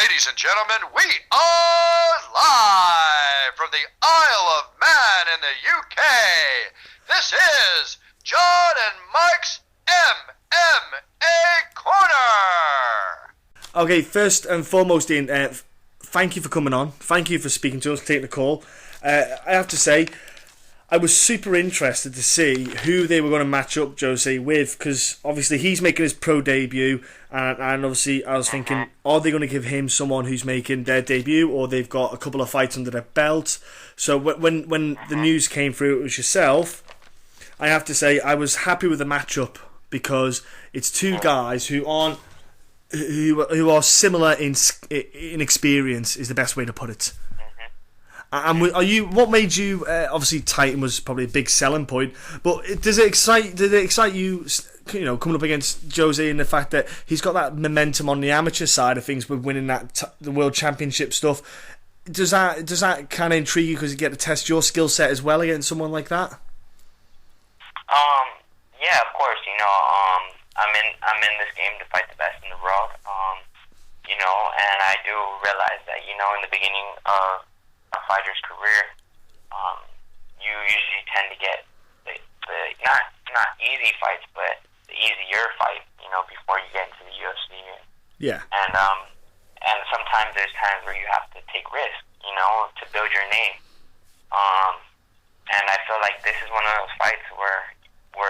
Ladies and gentlemen, we are live from the Isle of Man in the UK. This is John and Mike's MMA Corner. Okay, first and foremost, Ian, thank you for coming on. Thank you for speaking to us, taking the call. I have to say, I was super interested to see who they were going to match up Jose with, because obviously he's making his pro debut, and obviously I was thinking, are they going to give him someone who's making their debut, or they've got a couple of fights under their belt? So when the news came through, it was yourself. I have to say, I was happy with the matchup, because it's two guys who are similar in experience, is the best way to put it. And what made you? Obviously, Titan was probably a big selling point. But did it excite you? You know, coming up against Jose, and the fact that he's got that momentum on the amateur side of things with winning the World Championship stuff. Does that kind of intrigue you, because you get to test your skill set as well against someone like that? Yeah, of course. You know, I'm in this game to fight the best in the world. You know, and I do realize that, you know, in the beginning of a fighter's career, you usually tend to get the not easy fights, but the easier fight, you know, before you get into the UFC. Yeah. And sometimes there's times where you have to take risks, you know, to build your name. And I feel like this is one of those fights where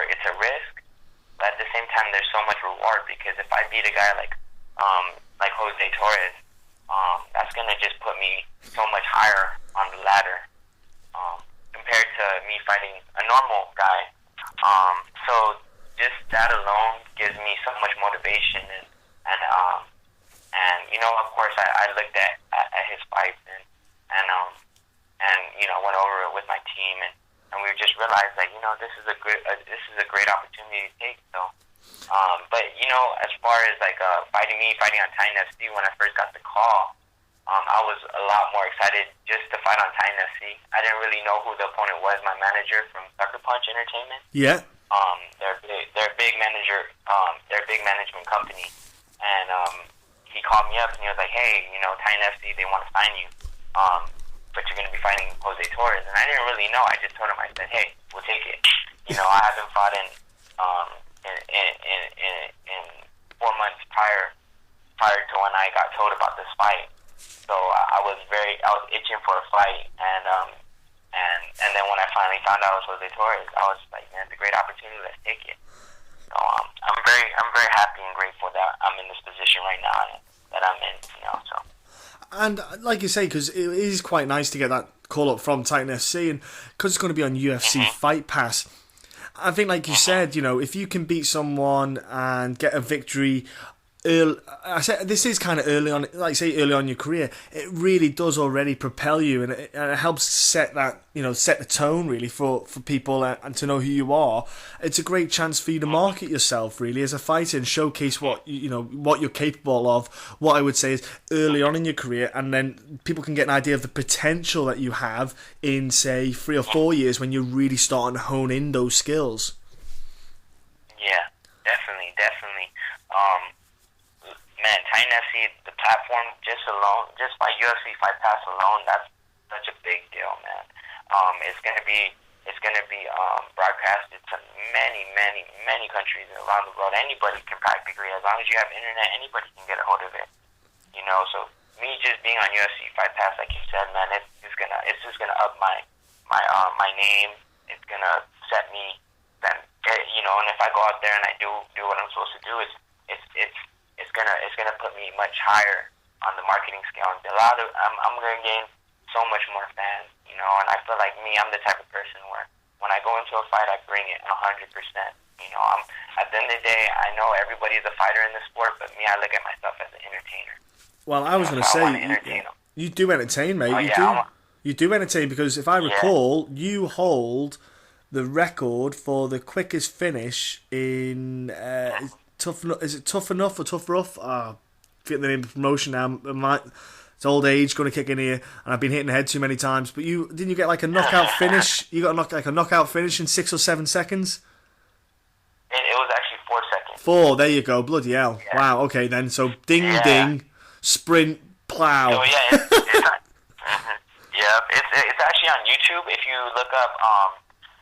it's a risk, but at the same time there's so much reward, because if I beat a guy like Jose Torres, that's gonna just put me so much higher on the ladder compared to me fighting a normal guy. So just that alone gives me so much motivation, and you know, of course, I looked at his fights and you know, went over it with my team, and we just realized that, you know, this is a great opportunity to take. So. But, you know, as far as like fighting on Titan FC, when I first got the call, I was a lot more excited just to fight on Titan FC. I didn't really know who the opponent was. My manager from Sucker Punch Entertainment. Yeah. They're a big manager. They're a big management company, and he called me up and he was like, "Hey, you know, Titan FC, they want to sign you, but you're going to be fighting Jose Torres." And I didn't really know. I just told him, I said, "Hey, we'll take it." You know, I haven't fought in 4 months prior to when I got told about this fight. So I was itching for a fight, and then when I finally found out it was Jose Torres, I was like, man, it's a great opportunity, let's take it. So I'm very happy and grateful that I'm in this position right now that I'm in, you know. So. And like you say, because it is quite nice to get that call up from Titan FC, and because it's going to be on UFC Fight Pass, I think, like you said, you know, if you can beat someone and get a victory early, I said this is kind of early on, like say early on in your career, it really does already propel you, and it helps set that, you know, set the tone really for people and to know who you are. It's a great chance for you to market yourself really as a fighter and showcase what you know, what you're capable of. What I would say is early on in your career, and then people can get an idea of the potential that you have in say 3 or 4 years when you're really starting to hone in those skills. Yeah, definitely. Man, Titan FC, the platform, just by UFC Fight Pass alone, that's such a big deal, man. It's gonna be broadcasted to many countries around the world. Anybody can practically, as long as you have internet, anybody can get a hold of it. You know, so me just being on UFC Fight Pass, like you said, man, it's just gonna up my name. It's gonna set me, then, you know, and if I go out there and I do what I'm supposed to do, it's gonna put me much higher on the marketing scale. And I'm gonna gain so much more fans, you know. And I feel like me, I'm the type of person where when I go into a fight, I bring it 100%. You know, at the end of the day, I know everybody's a fighter in the sport, but me, I look at myself as an entertainer. Well, I was going to say, you do entertain, mate. You do entertain, because if I recall, you hold the record for the quickest finish in Is it Tough Enough or Tough Rough? I forget the name of the promotion now. It's old age going to kick in here, and I've been hitting the head too many times. But didn't you get like a knockout finish? You got a knockout finish in 6 or 7 seconds. It was actually 4 seconds. 4. There you go. Bloody hell! Yeah. Wow. Okay then. So ding, sprint, Wow. So yeah, it's actually on YouTube. If you look up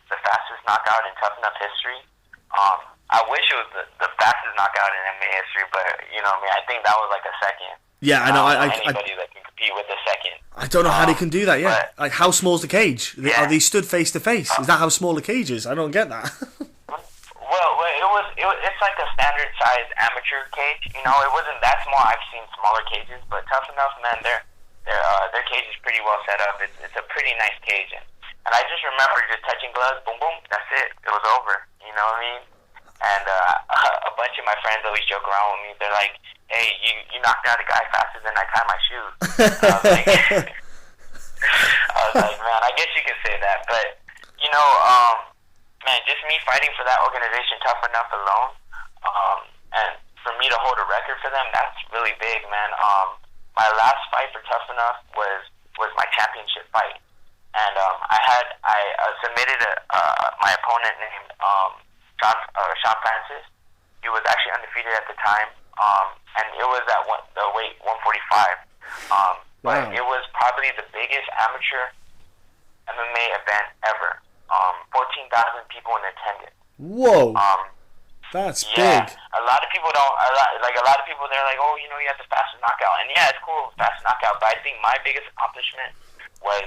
the fastest knockout in Tough Enough history, I wish it was the fastest knockout in MMA history, but you know, I think that was like a second. Yeah, I know. Anybody that can compete with a second. I don't know how they can do that. Yeah, like how small's the cage? Yeah. Are they stood face to face? Is that how small the cage is? I don't get that. Well, it's like a standard sized amateur cage. You know, it wasn't that small. I've seen smaller cages, but Tough Enough, man, their cage is pretty well set up. It's a pretty nice cage, and I just remember just touching gloves, boom, boom, that's it. It was over. You know what I mean? And a bunch of my friends always joke around with me. They're like, "Hey, you knocked out a guy faster than I tie my shoes." I was like, man, I guess you can say that, but you know, man, just me fighting for that organization, Tough Enough alone, and for me to hold a record for them, that's really big, man. My last fight for Tough Enough was my championship fight, and I submitted my opponent named Sean Francis. He was actually undefeated at the time, and it was at the weight 145. But it was probably the biggest amateur MMA event ever. 14,000 people in attendance. Whoa. That's big. A lot of people don't. A lot of people, they're like, oh, you know, you have the fastest knockout, and yeah, it's cool, fast knockout. But I think my biggest accomplishment was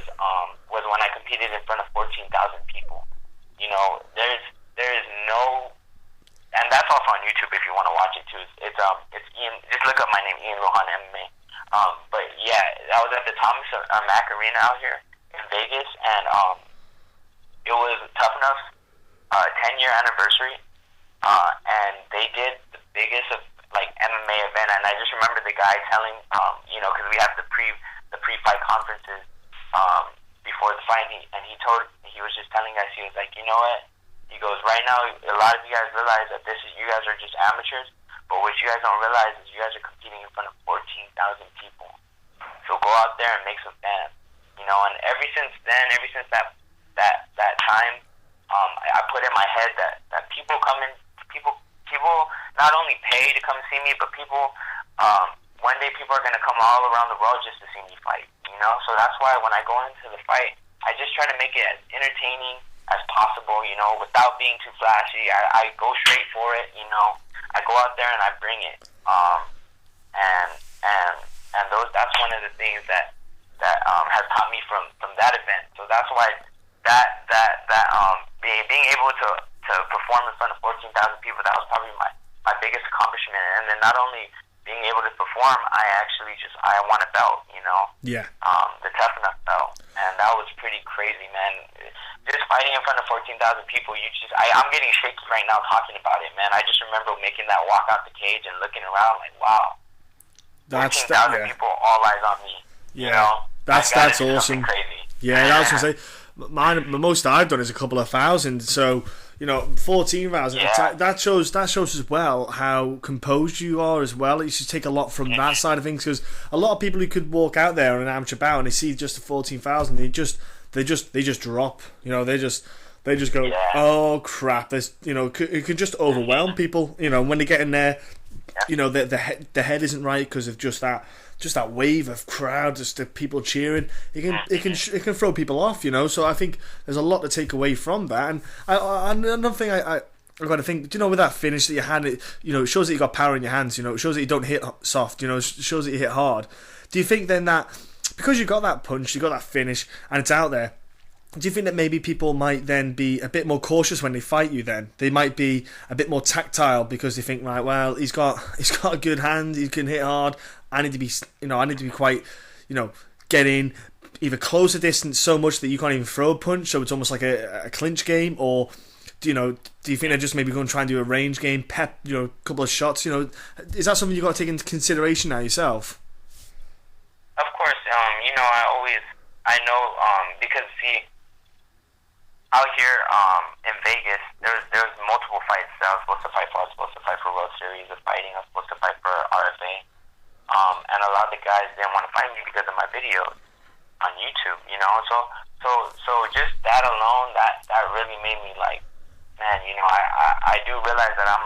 when I competed in front of 14,000 people. You know, there is no, and that's also on YouTube if you want to watch it too. It's Ian. Just look up my name, Ian Lujan MMA. But yeah, I was at the Thomas Mack Arena out here in Vegas, and it was Tough Enough's 10-year anniversary, and they did the biggest of like MMA event. And I just remember the guy telling, you know, because we have the pre-fight conferences before the fight, and he was just telling us, he was like, you know what? He goes, right now, a lot of you guys realize that you guys are just amateurs, but what you guys don't realize is you guys are competing in front of 14,000 people. So go out there and make some fans, you know. And ever since that time, I put in my head that people not only pay to come see me, but people, one day people are going to come all around the world just to see me fight, you know. So that's why when I go into the fight, I just try to make it as entertaining as possible, you know, without being too flashy. I go straight for it, you know. I go out there and I bring it, and that's one of the things that has taught me from that event. So that's why being able to perform in front of 14,000 people, that was probably my biggest accomplishment. And then not only being able to perform, I won a belt, you know. Yeah. The Tough Enough belt, and that was pretty crazy, man. Just fighting in front of 14,000 people, I'm getting shaky right now talking about it, man. I just remember making that walk out the cage and looking around like, wow, 14,000 people, all eyes on me. Yeah, you know? that's awesome. Crazy. Yeah, I was gonna say, the most I've done is a couple of thousand. So, you know, 14,000. Yeah. That shows as well how composed you are as well. You should take a lot from that side of things, because a lot of people who could walk out there on an amateur bout and they see just a 14,000, they just drop. You know, they just go, oh crap! There's, you know, it can just overwhelm people. You know, when they get in there, you know, the head isn't right because of just that wave of crowd, just the people cheering. It can throw people off, you know. So I think there's a lot to take away from that. And another thing I got to think, you know, with that finish that you had, it shows that you got power in your hands. You know, it shows that you don't hit soft. You know, it shows that you hit hard. Do you think then that because you got that punch, you got that finish, and it's out there, do you think that maybe people might then be a bit more cautious when they fight you then? They might be a bit more tactile because they think, right, well, he's got a good hand, he can hit hard. I need to be quite, you know, get in either close the distance so much that you can't even throw a punch, so it's almost like a clinch game, or do you think they're just maybe going to try and do a range game, a couple of shots, you know? Is that something you've got to take into consideration now yourself? Of course, you know, I know, because see, out here in Vegas, there's multiple fights that I was supposed to fight for. I was supposed to fight for World Series of Fighting. I was supposed to fight for RFA. And a lot of the guys didn't want to fight me because of my videos on YouTube, you know. So just that alone, that really made me like, man, you know, I do realize that I'm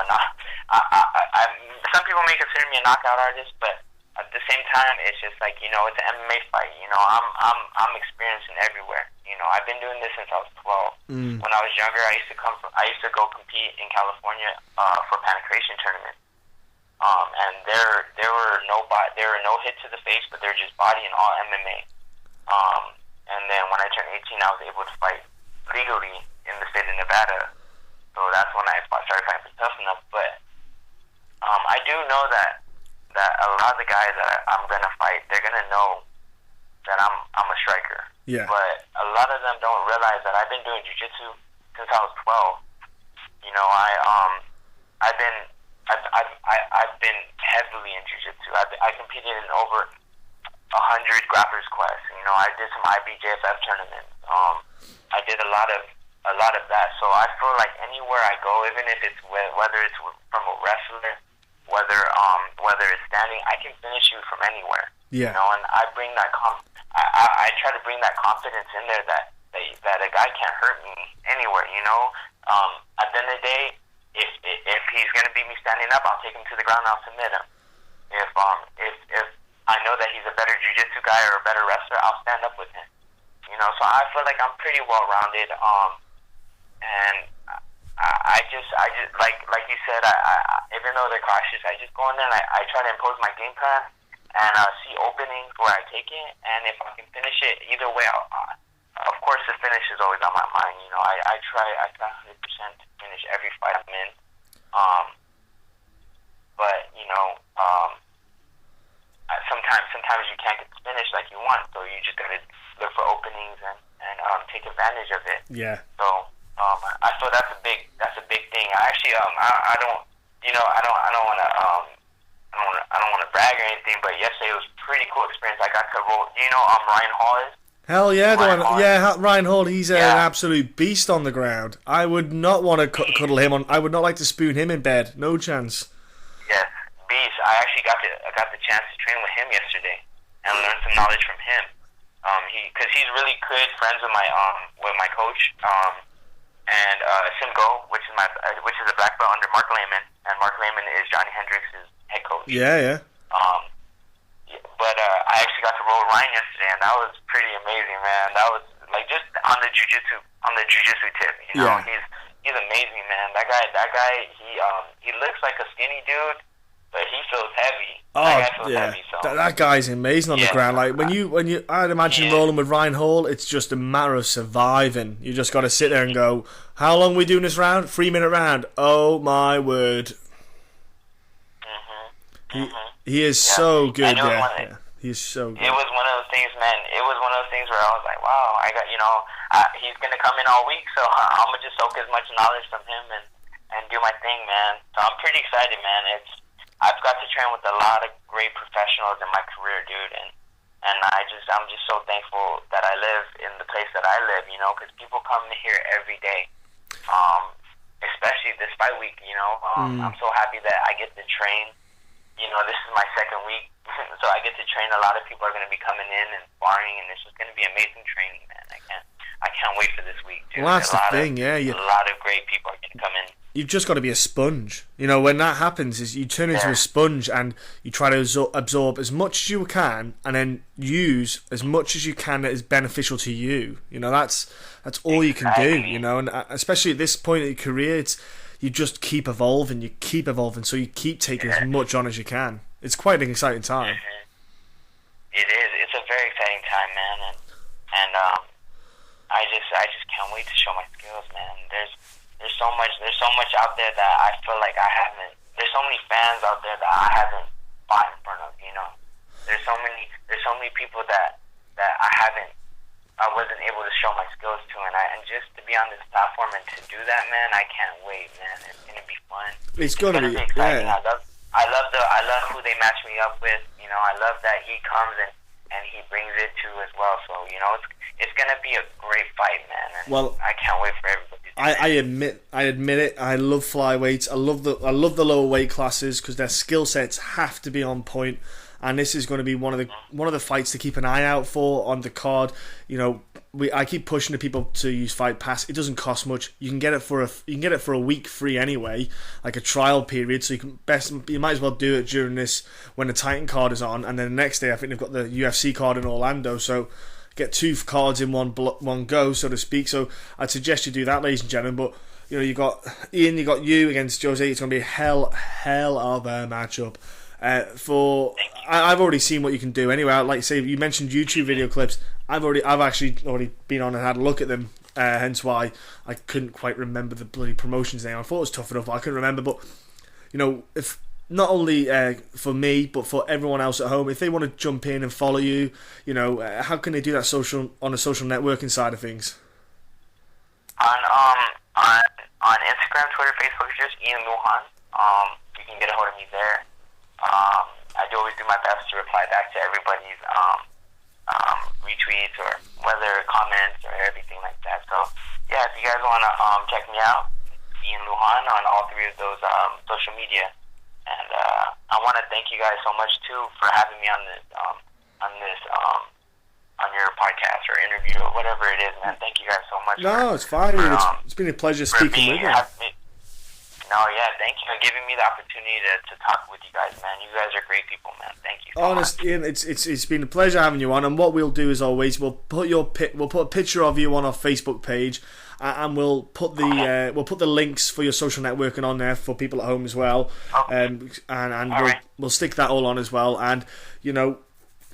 some people may consider me a knockout artist, but at the same time, it's just like, you know, it's an MMA fight. You know, I'm experienced in everywhere. You know, I've been doing this since I was 12. When I was younger, I used to go compete in California for penetration tournaments. And there were no hit to the face, but they're just body and all MMA. And then when I turned 18, I was able to fight legally in the state of Nevada. So that's when I started fighting for Tough Enough. But I do know that a lot of the guys that I'm gonna fight, they're gonna know that I'm a striker. Yeah. But a lot of them don't realize that I've been doing jiu-jitsu since I was 12. You know, I've been heavily in jiu-jitsu. I competed in over 100 grapplers quests. You know, I did some IBJFF tournaments. I did a lot of that. So I feel like anywhere I go, even if it's whether it's from a wrestler, whether it's standing, I can finish you from anywhere. Yeah. You know, and I bring that I try to bring that confidence in there that a guy can't hurt me anywhere. You know, at the end of the day, if he's gonna beat me standing up, I'll take him to the ground and I'll submit him. If I know that he's a better jiu-jitsu guy or a better wrestler, I'll stand up with him. You know, so I feel like I'm pretty well-rounded. And I just like you said, even though they're cautious, I just go in there and I try to impose my game plan and see openings where I take it. And if I can finish it either way, of course the finish is always on my mind. You know, I try 100% to finish every fight I'm in. But you know, sometimes you can't get the finish like you want, so you just gotta look for openings and take advantage of it. Yeah. So I feel that's a big thing. I actually I don't want to brag or anything, but yesterday it was a pretty cool experience. I got to roll. Do you know Ryan Hall is? Hell yeah, Ryan Hall. He's an Yeah. absolute beast on the ground. I would not want to cuddle him on. I would not like to spoon him in bed. No chance. Yes, beast. I actually got the chance to train with him yesterday and learn some knowledge from him. Because he's really good friends with my coach. And Sim Go, which is a black belt under Mark Lehman, and Mark Lehman is Johnny Hendricks' head coach. Yeah. But I actually got to roll Ryan yesterday, and that was pretty amazing, man. That was like just on the jujitsu tip. You know, Yeah. he's amazing, man. That guy, he looks like a skinny dude, but he feels heavy. That guy feels heavy, so. That guy's amazing on the ground. Like when you, I'd imagine rolling with Ryan Hall, it's just a matter of surviving. You just got to sit there and go, how long are we doing this round? 3-minute round. Oh my word. He is so good. Yeah. He's so good. It was one of those things, man. It was one of those things where I was like, wow, I got, he's gonna come in all week, so I'm gonna just soak as much knowledge from him and do my thing, man. So I'm pretty excited, man. I've got to train with a lot of great professionals in my career, dude, and I'm just so thankful that I live in the place that I live, because people come here every day, especially this fight week, I'm so happy that I get to train. This is my second week, so I get to train. A lot of people are going to be coming in and sparring, and it's just going to be amazing training, man. I can't wait for this week, too. Well, that's the thing, yeah. A lot of great people are going to come in. You've just got to be a sponge. When that happens, is you turn into a sponge and you try to absorb as much as you can, and then use as much as you can that is beneficial to you. That's all you can do. And especially at this point in your career, you just keep evolving. So you keep taking as much on as you can. It's quite an exciting time. It is. It's a very exciting time, man, and I just can't wait to show my skills, man. There's so much out there that I feel like I haven't. There's so many fans out there that I haven't fought in front of. There's so many people that I wasn't able to show my skills to, and just to be on this platform and to do that, man, I can't wait, man. It's gonna be fun. It's gonna be exciting. Yeah. I love who they match me up with. I love that he comes and he brings it too as well. So it's gonna be a great fight, man. And well, I can't wait for everybody. I admit it. I love flyweights. I love the lower weight classes because their skill sets have to be on point. and this is going to be one of the fights to keep an eye out for on the card. You know, I keep pushing to people to use Fight Pass. It doesn't cost much. You can get it for a week free anyway, like a trial period. So you might as well do it during this when the Titan card is on, and then the next day I think they've got the UFC card in Orlando. So get 2 cards in one go, so to speak. So I'd suggest you do that, ladies and gentlemen. But you know, you got Ian, you got you against Jose. It's going to be a hell of a matchup. I've already seen what you can do. Anyway, like I say, you mentioned YouTube video clips. I've actually already been on and had a look at them. Hence why I couldn't quite remember the bloody promotion's name. I thought it was Tough Enough, but I couldn't remember. But you know, if not only for me, but for everyone else at home, if they want to jump in and follow you, you know, how can they do that on a social networking side of things? On Instagram, Twitter, Facebook, it's just Ian Lujan. You can get a hold of me there. I do always do my best to reply back to everybody's retweets or whether comments or everything like that. So yeah, if you guys want to check me out, Ian Lujan on all 3 of those social media. And I want to thank you guys so much too for having me on your podcast or interview or whatever it is, man. Thank you guys so much. No, it's fine. It's been a pleasure speaking with you. No, yeah, thank you for giving me the opportunity to talk with you guys, man. You guys are great people, man. Thank you. Honestly, Ian, it's been a pleasure having you on. And what we'll do is always we'll put a picture of you on our Facebook page, and we'll put the links for your social networking on there for people at home as well. Okay. We'll stick that all on as well. And you know,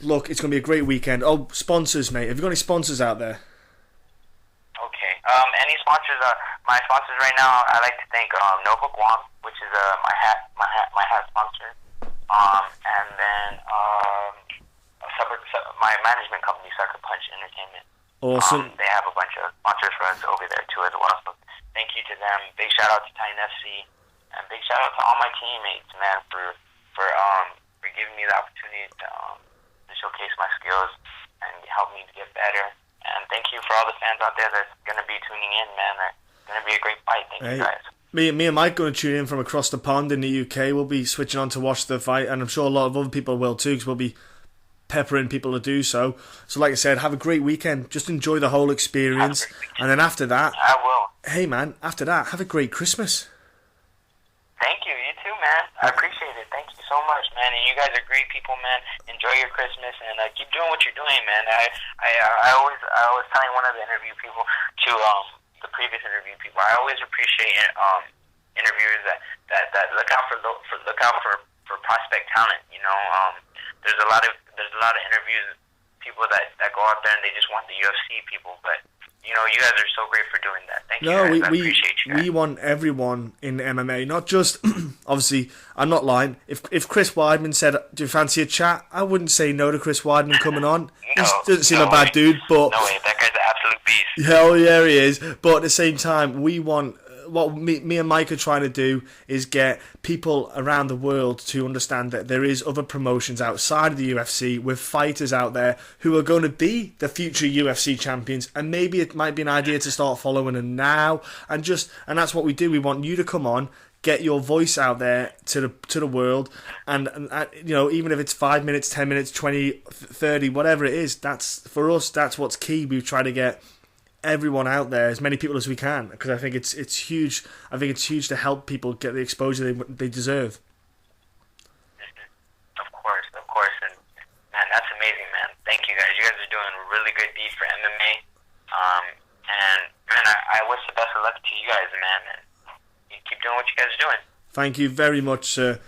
look, it's going to be a great weekend. Oh, sponsors, mate. Have you got any sponsors out there? Okay. Any sponsors? My sponsors right now, I like to thank Nova Guam, which is my hat sponsor, and then my management company, Sucker Punch Entertainment. Awesome. They have a bunch of sponsors for us over there too as well. So thank you to them. Big shout out to Titan FC, and big shout out to all my teammates, man, for giving me the opportunity to showcase my skills and help me to get better. And thank you for all the fans out there that's going to be tuning in, man. It's going to be a great fight. Thank you guys. Me and Mike going to tune in from across the pond in the UK. We'll be switching on to watch the fight, and I'm sure a lot of other people will too, because we'll be peppering people to do so. So like I said, have a great weekend. Just enjoy the whole experience. And then after that... I will. Hey, man, after that, have a great Christmas. Thank you. You too, man. I appreciate it. Thank you so much, man. And you guys are great people, man. Enjoy your Christmas and keep doing what you're doing, man. I was telling one of the interview people to the previous interview people. I always appreciate interviewers that look out for prospect talent. You know, there's a lot of interviews, people that go out there and they just want the UFC people, but you know, you guys are so great for doing that. Thank you guys. I appreciate you guys. We want everyone in MMA, not just obviously. I'm not lying. If Chris Weidman said, "Do you fancy a chat?" I wouldn't say no to Chris Weidman coming on. He doesn't seem a bad dude, but no way, that guy's an absolute beast. Hell yeah, he is. But at the same time, we want. What me and Mike are trying to do is get people around the world to understand that there is other promotions outside of the UFC with fighters out there who are going to be the future UFC champions, and maybe it might be an idea to start following them now, and that's what we do. We want you to come on, get your voice out there to the world, and you know, even if it's 5 minutes, 10 minutes, 20, 30, whatever it is, that's for us. That's what's key. We try to get everyone out there, as many people as we can, because I think it's huge. I think it's huge to help people get the exposure they deserve. Of course, and man, that's amazing, man. Thank you guys. You guys are doing a really good deed for MMA, and man, I wish the best of luck to you guys, man. And you keep doing what you guys are doing. Thank you very much, sir.